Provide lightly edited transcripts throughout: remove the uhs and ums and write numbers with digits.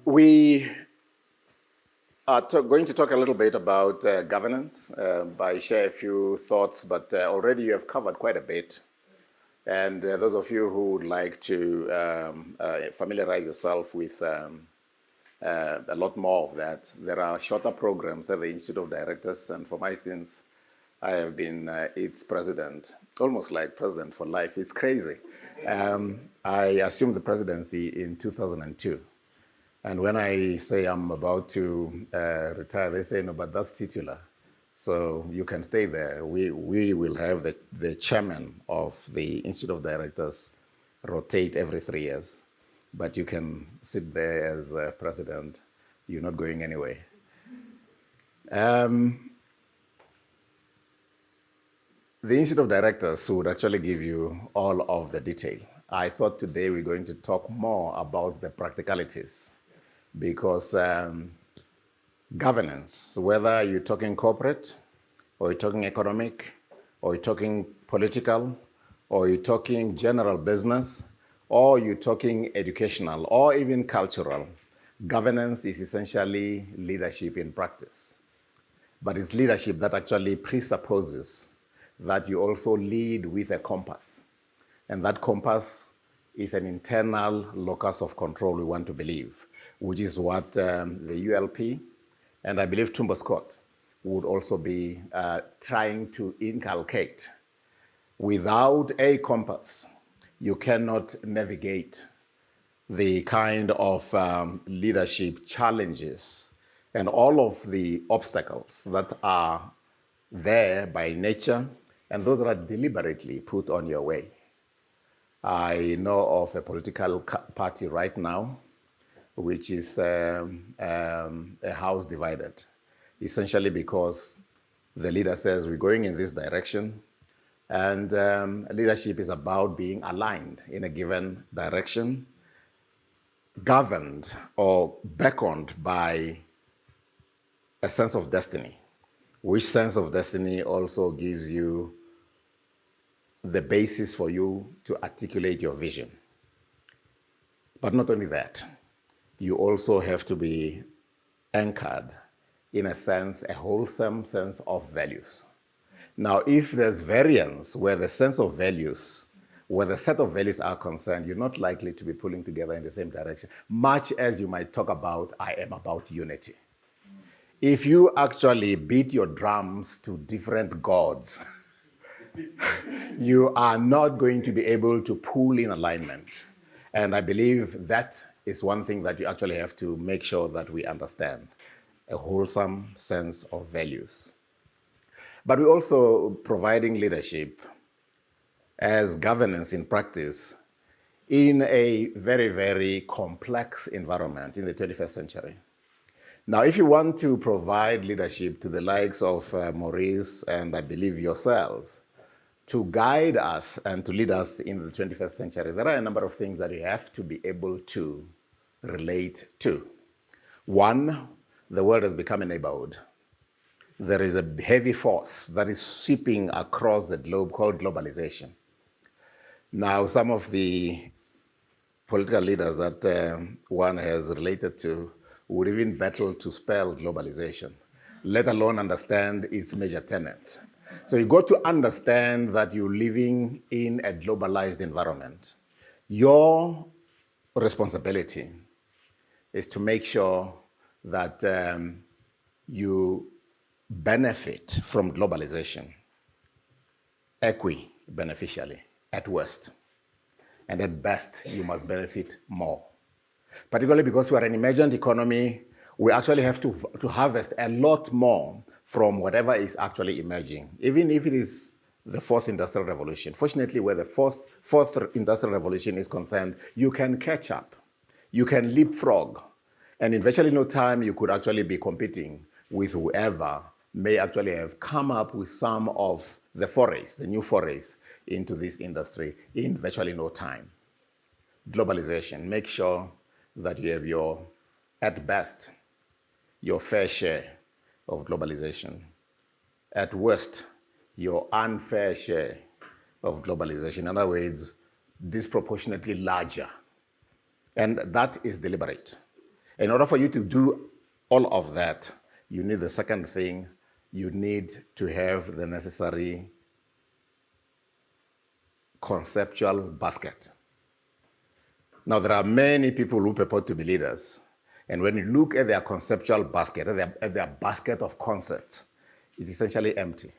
We are going to talk a little bit about governance. I share a few thoughts, but already you have covered quite a bit. And those of you who would like to familiarize yourself with a lot more of that, there are shorter programs at the Institute of Directors, and for my sins, I have been its president, almost like president for life. It's crazy. I assumed the presidency in 2002. And when I say I'm about to retire, they say, no, but that's titular. So you can stay there. We will have the chairman of the Institute of Directors rotate every 3 years. But you can sit there as president. You're not going anywhere. The Institute of Directors would actually give you all of the detail. I thought today we're going to talk more about the practicalities, because governance, whether you're talking corporate, or you're talking economic, or you're talking political, or you're talking general business, or you're talking educational, or even cultural, governance is essentially leadership in practice. But it's leadership that actually presupposes that you also lead with a compass. And that compass is an internal locus of control, we want to believe, which is what the ULP and I believe Tumbo Scott would also be trying to inculcate. Without a compass, you cannot navigate the kind of leadership challenges and all of the obstacles that are there by nature and those that are deliberately put on your way. I know of a political party right now which is a house divided, essentially because the leader says we're going in this direction, and leadership is about being aligned in a given direction, governed or beckoned by a sense of destiny, which sense of destiny also gives you the basis for you to articulate your vision. But not only that, you also have to be anchored, in a sense, a wholesome sense of values. Now, if there's variance where the sense of values, where the set of values are concerned, you're not likely to be pulling together in the same direction, much as you might talk about, I am about unity. If you actually beat your drums to different gods, you are not going to be able to pull in alignment. And I believe that is one thing that you actually have to make sure that we understand, a wholesome sense of values. But we're also providing leadership as governance in practice in a very, very complex environment in the 21st century. Now, if you want to provide leadership to the likes of Maurice and I believe yourselves, to guide us and to lead us in the 21st century, there are a number of things that you have to be able to relate to. One, the world has become a neighborhood. There is a heavy force that is sweeping across the globe called globalization. Now, some of the political leaders that one has related to would even battle to spell globalization, let alone understand its major tenets. So you got to understand that you're living in a globalized environment. Your responsibility is to make sure that you benefit from globalization equi-beneficially at worst. And at best, you must benefit more. Particularly because we are an emergent economy, we actually have to harvest a lot more from whatever is actually emerging, even if it is the fourth industrial revolution. Fortunately, where the fourth industrial revolution is concerned, you can catch up, you can leapfrog, and in virtually no time, you could actually be competing with whoever may actually have come up with some of the forays, the new forays into this industry in virtually no time. Globalization, make sure that you have your, at best, your fair share of globalization. At worst, your unfair share of globalization. In other words, disproportionately larger. And that is deliberate. In order for you to do all of that, you need the second thing, you need to have the necessary conceptual basket. Now, there are many people who purport to be leaders, and when you look at their conceptual basket, at their basket of concepts, it's essentially empty,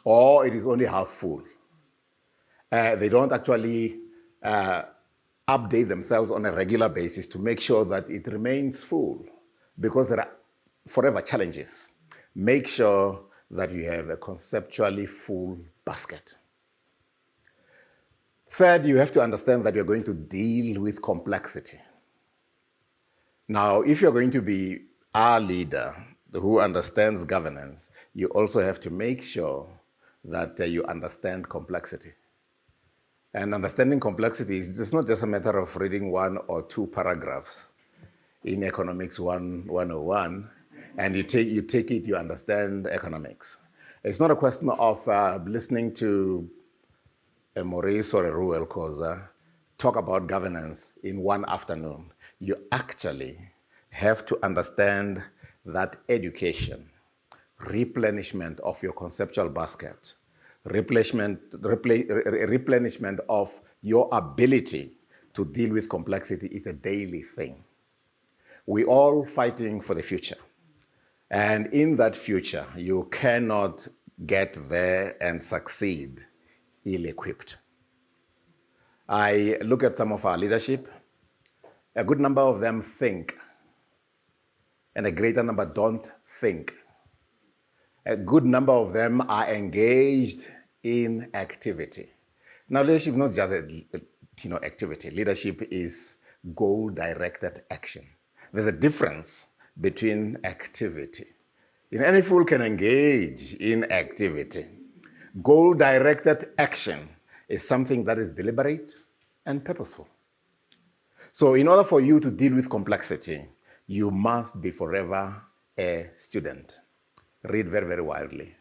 or it is only half full. They don't actually update themselves on a regular basis to make sure that it remains full, because there are forever challenges. Make sure that you have a conceptually full basket. Third, you have to understand that you're going to deal with complexity. Now, if you're going to be a leader who understands governance, you also have to make sure that you understand complexity. And understanding complexity is it's not just a matter of reading 1 or 2 paragraphs in Economics 101, and you take it, you understand economics. It's not a question of listening to a Maurice or a Reuel khoza talk about governance in one afternoon. You actually have to understand that education, replenishment of your conceptual basket, replenishment of your ability to deal with complexity is a daily thing. We're all fighting for the future. And in that future, you cannot get there and succeed ill-equipped. I look at some of our leadership. A good number of them think, and a greater number don't think. A good number of them are engaged in activity. Now, leadership is not just activity. Leadership is goal-directed action. There's a difference between activity. Any fool can engage in activity. Goal-directed action is something that is deliberate and purposeful. So in order for you to deal with complexity, you must be forever a student. Read very, very widely.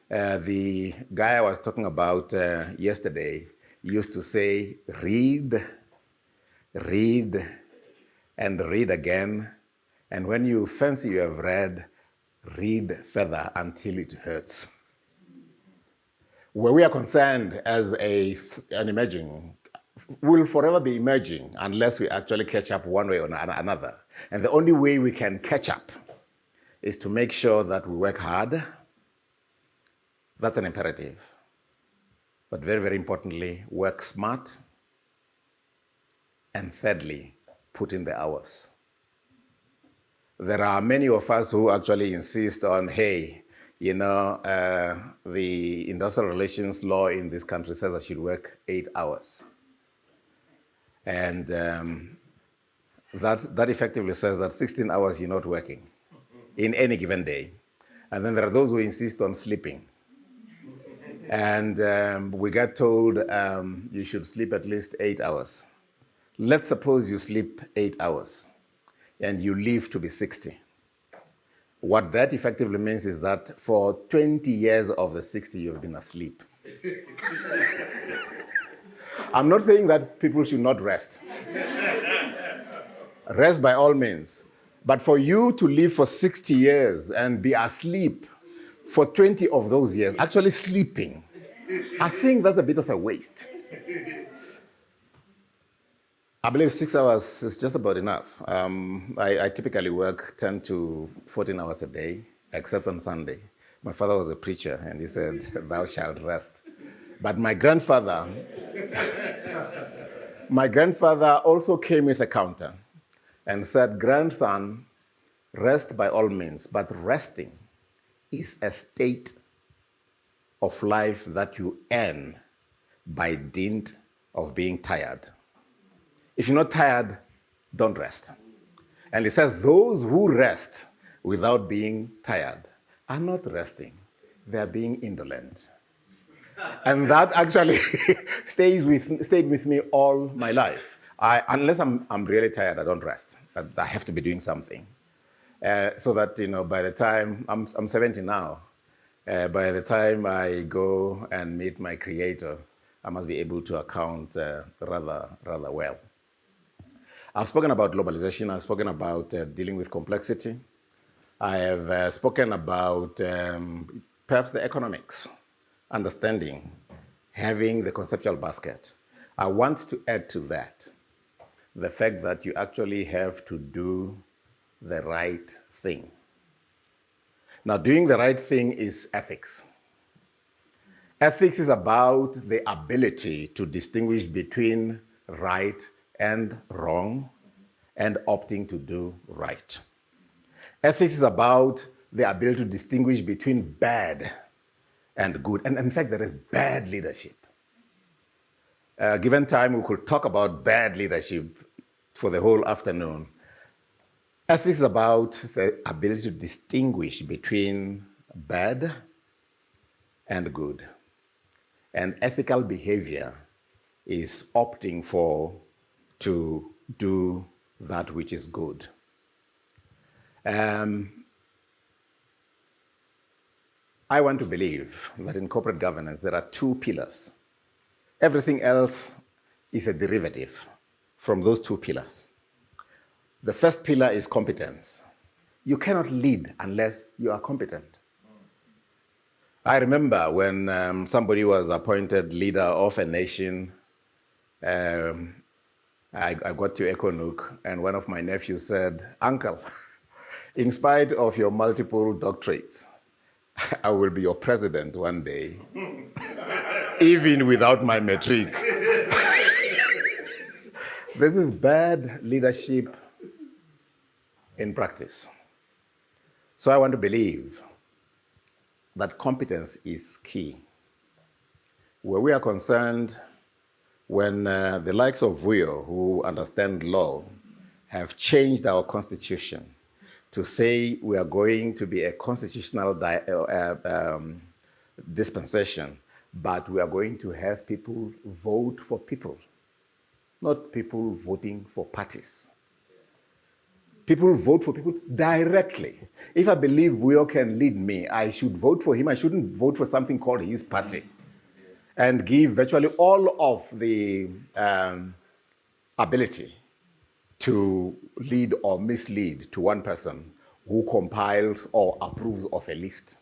The guy I was talking about yesterday used to say, read, read, and read again. And when you fancy you have read, read further until it hurts. Where we are concerned as an emerging, will forever be emerging unless we actually catch up one way or another. And the only way we can catch up is to make sure that we work hard. That's an imperative. But very, very importantly, work smart. And thirdly, put in the hours. There are many of us who actually insist on, hey, the industrial relations law in this country says I should work 8 hours. And that effectively says that 16 hours you're not working in any given day. And then there are those who insist on sleeping. And we get told you should sleep at least 8 hours. Let's suppose you sleep 8 hours and you live to be 60. What that effectively means is that for 20 years of the 60, you've been asleep. I'm not saying that people should not rest. Rest by all means. But for you to live for 60 years and be asleep for 20 of those years, actually sleeping, I think that's a bit of a waste. I believe 6 hours is just about enough. I typically work 10 to 14 hours a day, except on Sunday. My father was a preacher, and he said, "Thou shalt rest." But my grandfather also came with a counter and said, "Grandson, rest by all means, but resting is a state of life that you earn by dint of being tired. If you're not tired, don't rest." And he says, those who rest without being tired are not resting. They are being indolent. And that actually stayed with me all my life. Unless I'm really tired, I don't rest. I have to be doing something. So that, by the time, I'm 70 now, by the time I go and meet my creator, I must be able to account rather well. I've spoken about globalization. I've spoken about dealing with complexity. I have spoken about perhaps the economics, understanding, having the conceptual basket. I want to add to that the fact that you actually have to do the right thing. Now, doing the right thing is ethics. Ethics is about the ability to distinguish between right and wrong and opting to do right. Ethics is about the ability to distinguish between bad and good. And in fact, there is bad leadership. Given time, we could talk about bad leadership for the whole afternoon. Ethics is about the ability to distinguish between bad and good. And ethical behavior is opting to do that which is good. I want to believe that in corporate governance, there are two pillars. Everything else is a derivative from those two pillars. The first pillar is competence. You cannot lead unless you are competent. I remember when somebody was appointed leader of a nation, I got to Ekonuk, and one of my nephews said, "Uncle, in spite of your multiple doctorates, I will be your president one day, even without my matric." This is bad leadership in practice. So I want to believe that competence is key. Where we are concerned, when the likes of Reuel, who understand law, have changed our constitution to say we are going to be a constitutional dispensation, but we are going to have people vote for people, not people voting for parties. People vote for people directly. If I believe Reuel can lead me, I should vote for him. I shouldn't vote for something called his party and give virtually all of the ability to lead or mislead to one person who compiles or approves of a list.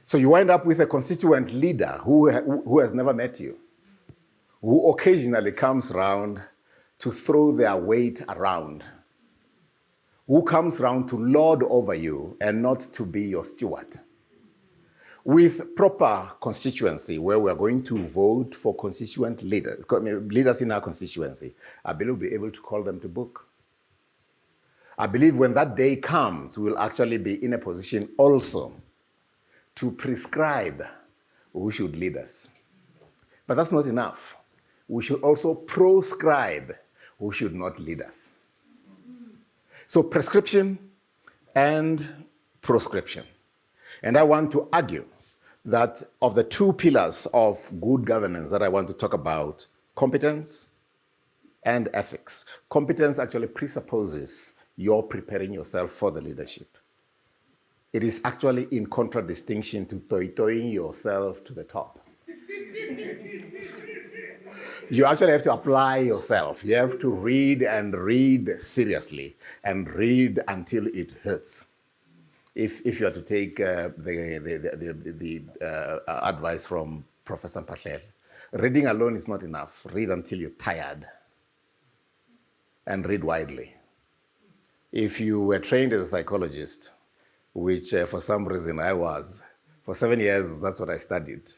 So you wind up with a constituent leader who has never met you, who occasionally comes around to throw their weight around, who comes around to lord over you and not to be your steward. With proper constituency, where we're going to vote for constituent leaders in our constituency, I believe we'll be able to call them to book. I believe when that day comes, we'll actually be in a position also to prescribe who should lead us. But that's not enough. We should also proscribe who should not lead us. So prescription and proscription. And I want to argue that of the two pillars of good governance that I want to talk about, competence and ethics. Competence actually presupposes you're preparing yourself for the leadership. It is actually in contradistinction to toy-toying yourself to the top. You actually have to apply yourself. You have to read and read seriously and read until it hurts. If you are to take the advice from Professor Mpahlele, reading alone is not enough. Read until you're tired and read widely. If you were trained as a psychologist, which for some reason I was, for 7 years, that's what I studied.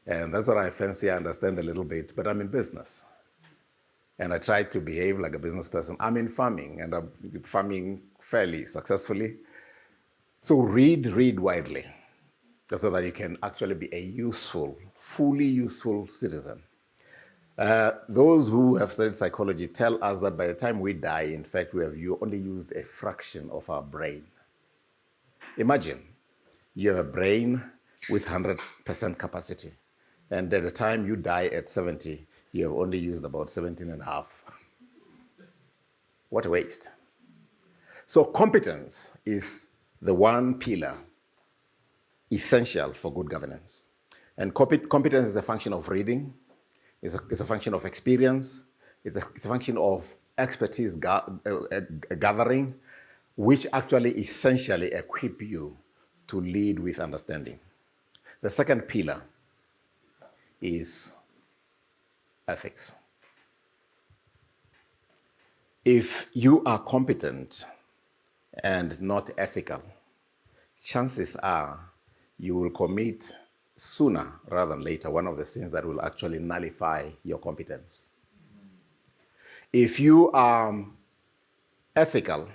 And that's what I fancy I understand a little bit, but I'm in business. And I try to behave like a business person. I'm in farming, and I'm farming fairly successfully. So read widely, so that you can actually be a useful, fully useful citizen. Those who have studied psychology tell us that by the time we die, in fact, we have only used a fraction of our brain. Imagine you have a brain with 100% capacity. And at the time you die at 70, you have only used about 17 and a half. What a waste. So competence is the one pillar essential for good governance. And competence is a function of reading, it's a function of experience, it's a function of expertise gathering, which actually essentially equip you to lead with understanding. The second pillar is ethics. If you are competent and not ethical, chances are you will commit sooner rather than later one of the sins that will actually nullify your competence. If you are ethical,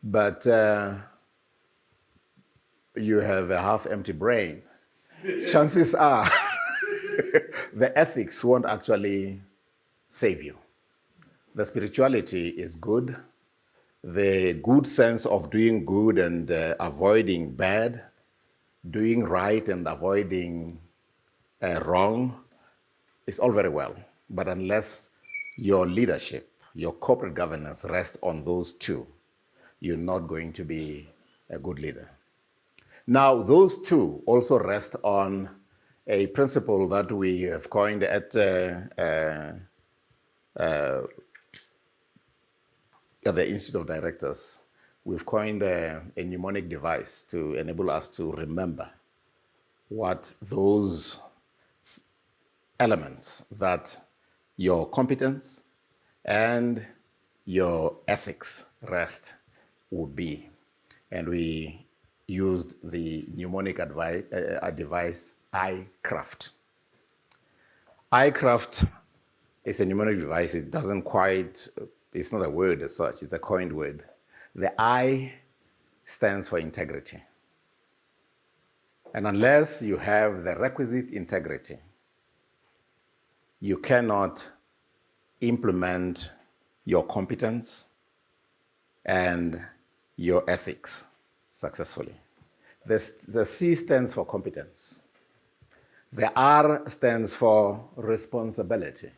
but you have a half-empty brain, chances are the ethics won't actually save you. The spirituality is good. The good sense of doing good and avoiding bad, doing right and avoiding wrong, is all very well. But unless your leadership, your corporate governance rests on those two, you're not going to be a good leader. Now, those two also rest on a principle that we have coined at the Institute of Directors. We've coined a mnemonic device to enable us to remember what those elements that your competence and your ethics rest would be. And we used the mnemonic device iCraft. iCraft is a mnemonic device. It doesn't quite, it's not a word as such, it's a coined word. The I stands for integrity. And unless you have the requisite integrity, you cannot implement your competence and your ethics successfully. The C stands for competence. The R stands for responsibility.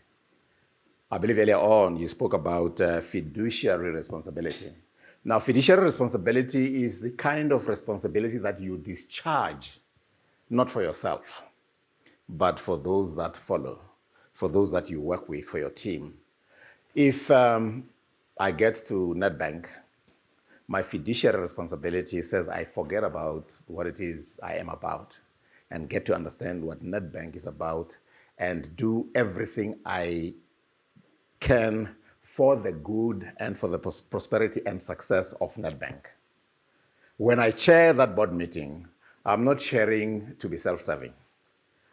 I believe earlier on you spoke about fiduciary responsibility. Now, fiduciary responsibility is the kind of responsibility that you discharge, not for yourself, but for those that follow, for those that you work with, for your team. If I get to Nedbank, my fiduciary responsibility says I forget about what it is I am about and get to understand what Nedbank is about and do everything I can for the good and for the prosperity and success of Nedbank. When I chair that board meeting, I'm not chairing to be self-serving.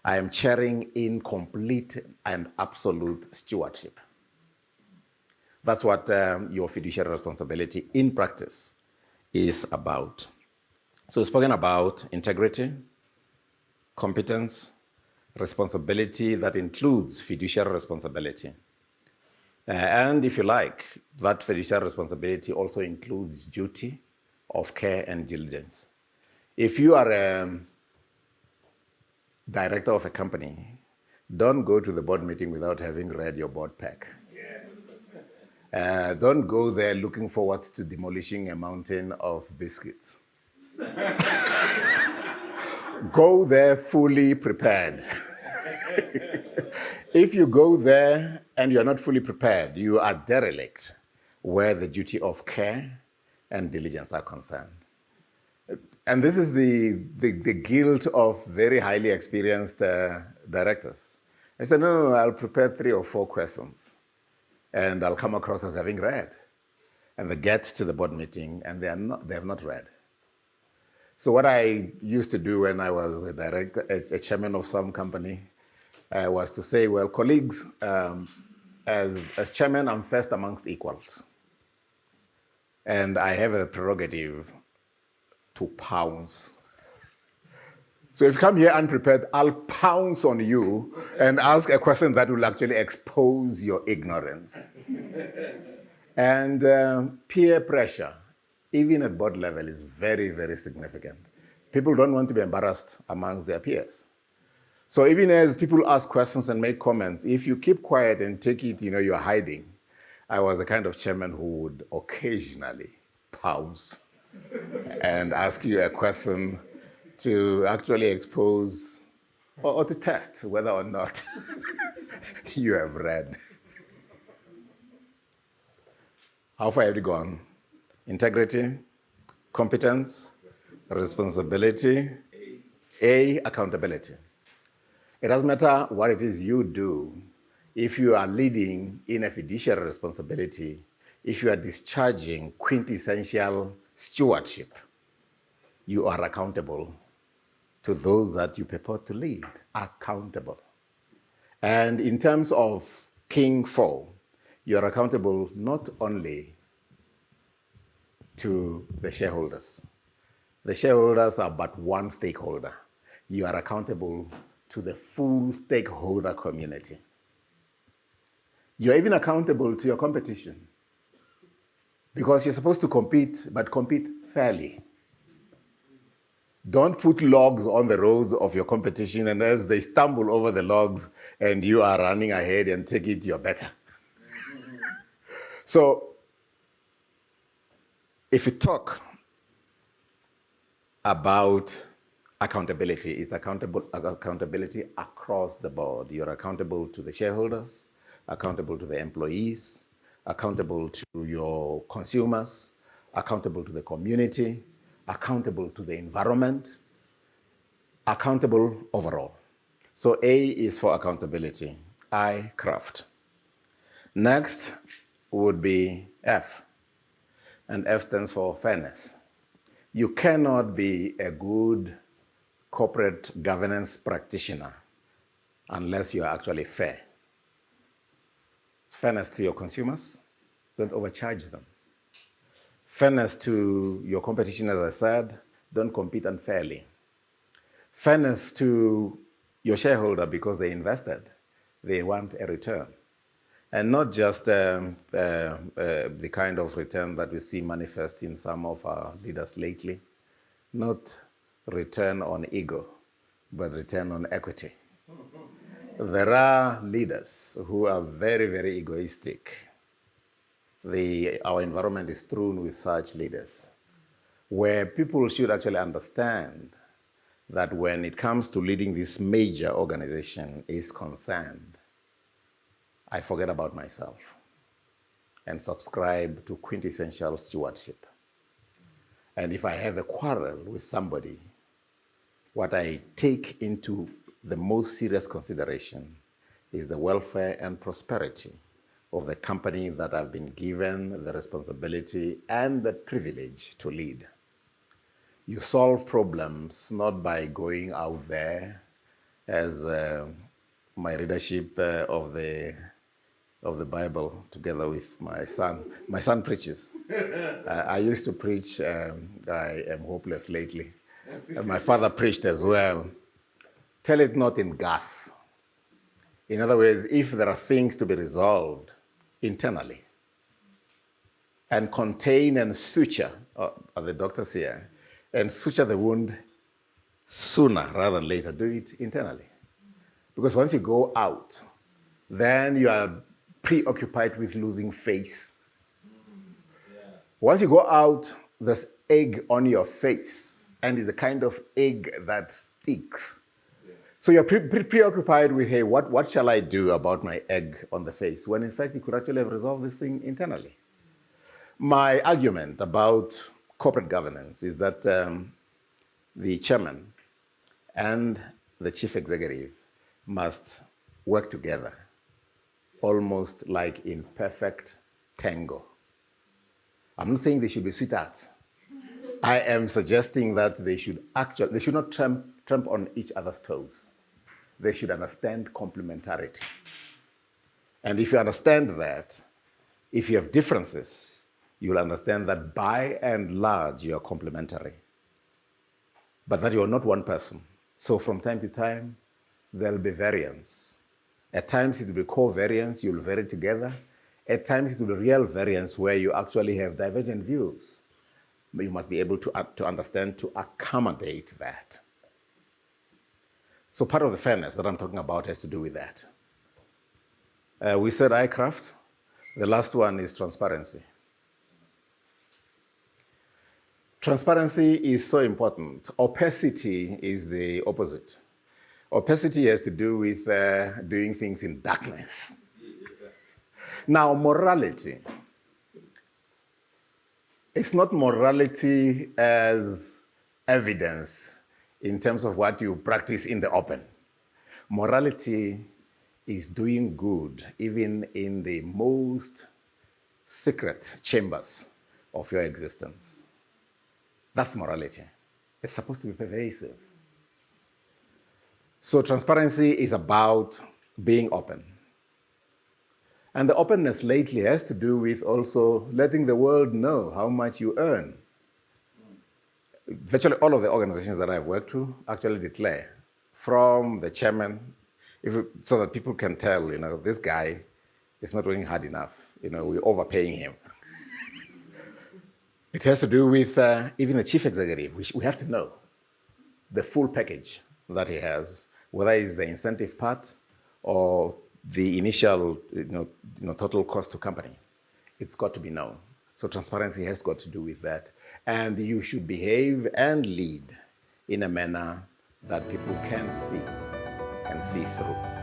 I am chairing in complete and absolute stewardship. That's what your fiduciary responsibility in practice is about. So we've spoken about integrity, competence, responsibility that includes fiduciary responsibility. And if you like, that fiduciary responsibility also includes duty of care and diligence. If you are a director of a company, don't go to the board meeting without having read your board pack. Don't go there looking forward to demolishing a mountain of biscuits. Go there fully prepared. If you go there and you're not fully prepared, you are derelict where the duty of care and diligence are concerned. And this is the guilt of very highly experienced directors. I said, no, I'll prepare 3 or 4 questions and I'll come across as having read. And they get to the board meeting and they have not read. So what I used to do when I was a chairman of some company was to say, well, colleagues, as chairman, I'm first amongst equals. And I have a prerogative to pounce. So if you come here unprepared, I'll pounce on you and ask a question that will actually expose your ignorance. And peer pressure, even at board level, is very, very significant. People don't want to be embarrassed amongst their peers. So even as people ask questions and make comments, if you keep quiet and take it, you're hiding. I was the kind of chairman who would occasionally pounce and ask you a question to actually expose or to test whether or not you have read. How far have you gone? Integrity, competence, responsibility, accountability. It doesn't matter what it is you do. If you are leading in a fiduciary responsibility, if you are discharging quintessential stewardship, you are accountable to those that you purport to lead. Accountable. And in terms of King 4, you are accountable not only to the shareholders. The shareholders are but one stakeholder. You are accountable to the full stakeholder community. You're even accountable to your competition because you're supposed to compete, but compete fairly. Don't put logs on the roads of your competition, and as they stumble over the logs and you are running ahead and take it, you're better. So, if you talk about accountability, it's accountability across the board. You're accountable to the shareholders, accountable to the employees, accountable to your consumers, accountable to the community, accountable to the environment, accountable overall. So A is for accountability, I, craft. Next would be F, and F stands for fairness. You cannot be a good corporate governance practitioner unless you are actually fair. It's fairness to your consumers, don't overcharge them. Fairness to your competition, as I said, don't compete unfairly. Fairness to your shareholder because they invested, they want a return. And not just the kind of return that we see manifest in some of our leaders lately, not return on ego, but return on equity. There are leaders who are very, very egoistic. Our environment is strewn with such leaders, where people should actually understand that when it comes to leading this major organization is concerned, I forget about myself and subscribe to quintessential stewardship. And if I have a quarrel with somebody, what I take into the most serious consideration is the welfare and prosperity of the company that I've been given the responsibility and the privilege to lead. You solve problems not by going out there, as my readership of the Bible together with my son. My son preaches. I used to preach, I am hopeless lately. My father preached as well. Tell it not in Gath. In other words, if there are things to be resolved internally, and contain and suture, are the doctors here, and suture the wound sooner rather than later, do it internally. Because once you go out, then you are preoccupied with losing face. Once you go out, there's egg on your face, and it's the kind of egg that sticks. So you're preoccupied with, hey, what shall I do about my egg on the face? When in fact, you could actually have resolved this thing internally. My argument about corporate governance is that the chairman and the chief executive must work together, almost like in perfect tango. I'm not saying they should be sweethearts. I am suggesting that they should not tramp on each other's toes. They should understand complementarity. And if you understand that, if you have differences, you'll understand that by and large, you are complementary, but that you are not one person. So from time to time, there'll be variance. At times, it will be covariance, you'll vary together. At times, it will be real variance where you actually have divergent views. But you must be able to understand, to accommodate that. So part of the fairness that I'm talking about has to do with that. We said iCraft. The last one is transparency. Transparency is so important. Opacity is the opposite. Opacity has to do with doing things in darkness. Now, morality It's not morality as evidence in terms of what you practice in the open. Morality is doing good even in the most secret chambers of your existence. That's morality. It's supposed to be pervasive. So transparency is about being open. And the openness lately has to do with also letting the world know how much you earn. Virtually all of the organizations that I've worked with actually declare from the chairman, so that people can tell, this guy is not working hard enough. We're overpaying him. It has to do with even the chief executive. We have to know the full package that he has, whether it's the incentive part or the initial total cost to company. It's got to be known. So transparency has got to do with that. And you should behave and lead in a manner that people can see and see through.